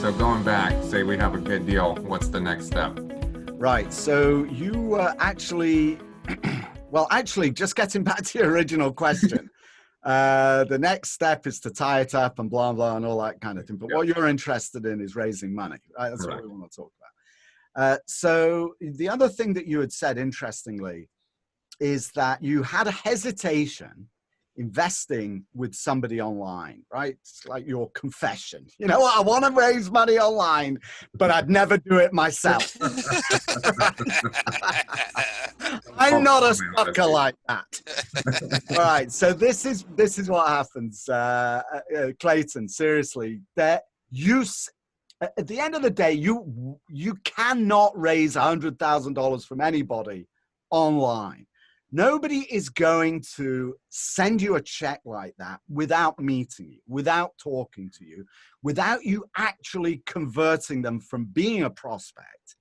So going back, say we have a good deal. What's the next step? Right. So you actually, well, actually, just getting back to your original question, the next step is to tie it up and blah, blah, and all that kind of thing. But what you're interested in is raising money, right? That's what we want to talk about. So the other thing that you had said, interestingly, is that you had a hesitation investing with somebody online, right? It's like your confession. You know what? I want to raise money online, but I'd never do it myself. I'm not a sucker like that. All right. So this is what happens, Clayton. Seriously, that at the end of the day, you cannot raise $100,000 from anybody online. Nobody is going to send you a check like that without meeting you, without talking to you, without you actually converting them from being a prospect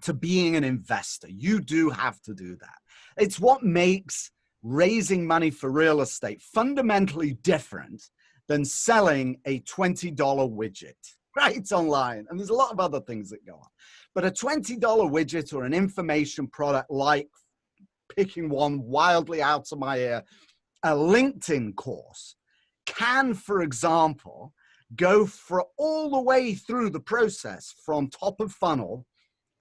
to being an investor. You do have to do that. It's what makes raising money for real estate fundamentally different than selling a $20 widget, right, online. And there's a lot of other things that go on. But a $20 widget or an information product, like, picking one wildly out of my ear, a LinkedIn course, can, for example, go for all the way through the process from top of funnel,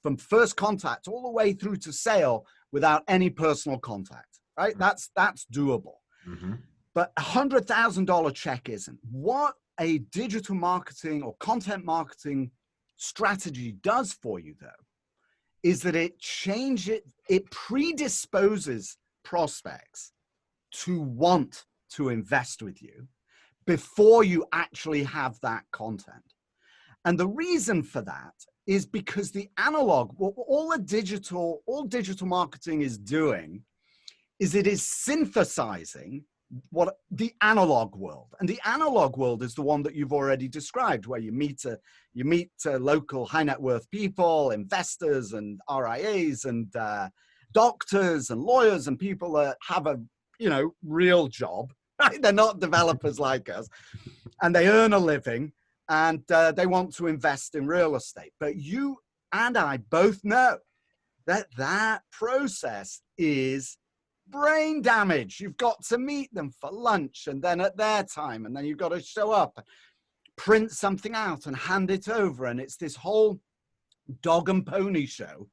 from first contact all the way through to sale without any personal contact, right? That's doable. Mm-hmm. But a $100,000 check isn't. What a digital marketing or content marketing strategy does for you, though, is that it predisposes prospects to want to invest with you before you actually have that content. And the reason for that is because the analog, all digital marketing is doing is it is synthesizing what the analog world, and the analog world is the one that you've already described, where you meet local high net worth people, investors and RIAs and doctors and lawyers and people that have a real job, right? They're not developers like us, and they earn a living, and they want to invest in real estate. But you and I both know that process is brain damage. You've got to meet them for lunch and then at their time, and then you've got to show up, print something out and hand it over. And it's this whole dog and pony show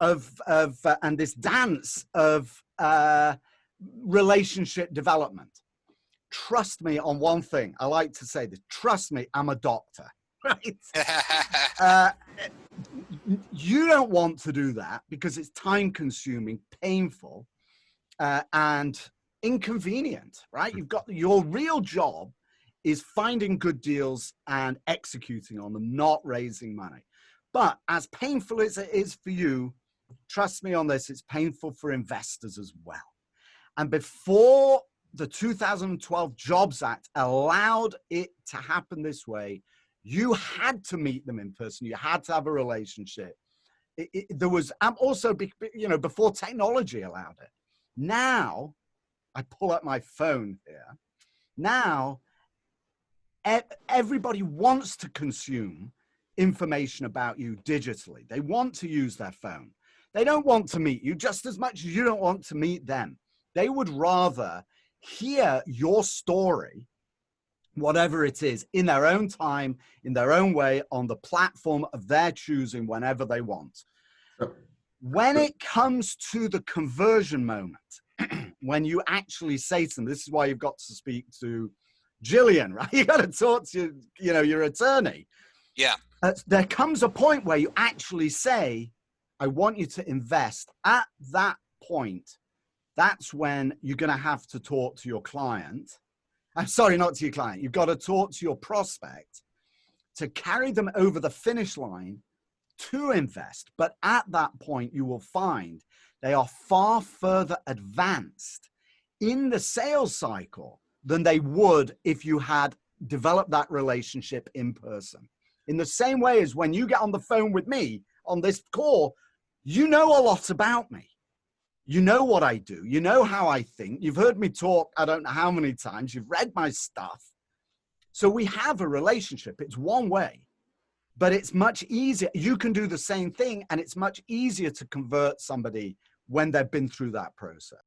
and this dance of relationship development. Trust me on one thing. I like to say this. Trust me, I'm a doctor, right? You don't want to do that because it's time consuming, painful, and inconvenient, right? You've got your real job is finding good deals and executing on them, not raising money. But as painful as it is for you, trust me on this, it's painful for investors as well. And before the 2012 Jobs Act allowed it to happen this way, you had to meet them in person. You had to have a relationship. There was also, before technology allowed it. Now, I pull up my phone here. Now, everybody wants to consume information about you digitally. They want to use their phone. They don't want to meet you just as much as you don't want to meet them. They would rather hear your story, whatever it is, in their own time, in their own way, on the platform of their choosing, whenever they want. When it comes to the conversion moment, when you actually say to them, this is why you've got to speak to Jillian, right? You got to talk to, your attorney. Yeah. There comes a point where you actually say, I want you to invest. At that point, that's when you're going to have to talk to your client. I'm sorry, not to your client. You've got to talk to your prospect to carry them over the finish line to invest. But at that point, you will find they are far further advanced in the sales cycle than they would if you had developed that relationship in person. In the same way as when you get on the phone with me on this call, you know a lot about me. You know what I do. You know how I think. You've heard me talk, I don't know how many times. You've read my stuff. So we have a relationship. It's one way. but it's much easier. You can do the same thing, and it's much easier to convert somebody when they've been through that process.